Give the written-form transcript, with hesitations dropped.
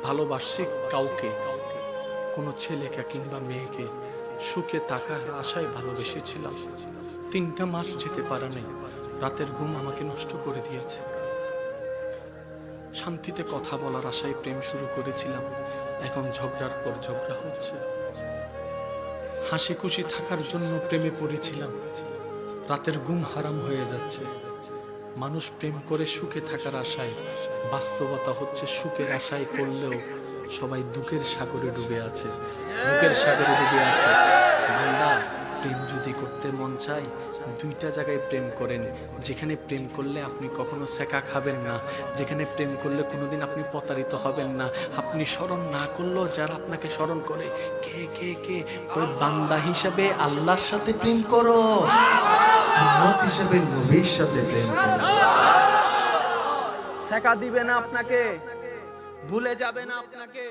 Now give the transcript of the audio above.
ভালোবাসছি কাউকে, কোনো ছেলেকে কিংবা মেয়েকে সুখে থাকার আশায় ভালোবেসেছিলাম। 3টা মাস যেতে পারা নেই, রাতের ঘুম আমাকে নষ্ট করে দিয়েছে। শান্তিতে কথা বলার আশায় প্রেম শুরু করেছিলাম, এখন ঝগড়ার পর ঝগড়া হচ্ছে। হাসি খুশি থাকার জন্য প্রেমে পড়েছিলাম, রাতের ঘুম হারাম হয়ে যাচ্ছে। মানুষ প্রেম করে সুখে থাকার আশায়, বাস্তবতা হচ্ছে সুখের আশায় করলেও সবাই দুঃখের সাগরে ডুবে আছে, দুঃখের সাগরে ডুবে আছে। বান্দা, প্রেম যদি করতে মন চায় 2টা জায়গায় প্রেম করেন। যেখানে প্রেম করলে আপনি কখনো সেকা খাবেন না, যেখানে প্রেম করলে কোনোদিন আপনি প্রতারিত হবেন না। আপনি স্মরণ না করলেও যারা আপনাকে স্মরণ করে, কে কে কে ওই বান্দা হিসাবে আল্লাহর সাথে প্রেম করো, উম্মত হিসাবে নবীর সাথে প্রেম করো। সেকা দিবে না আপনাকে, ভুলে যাবে না আপনাকে।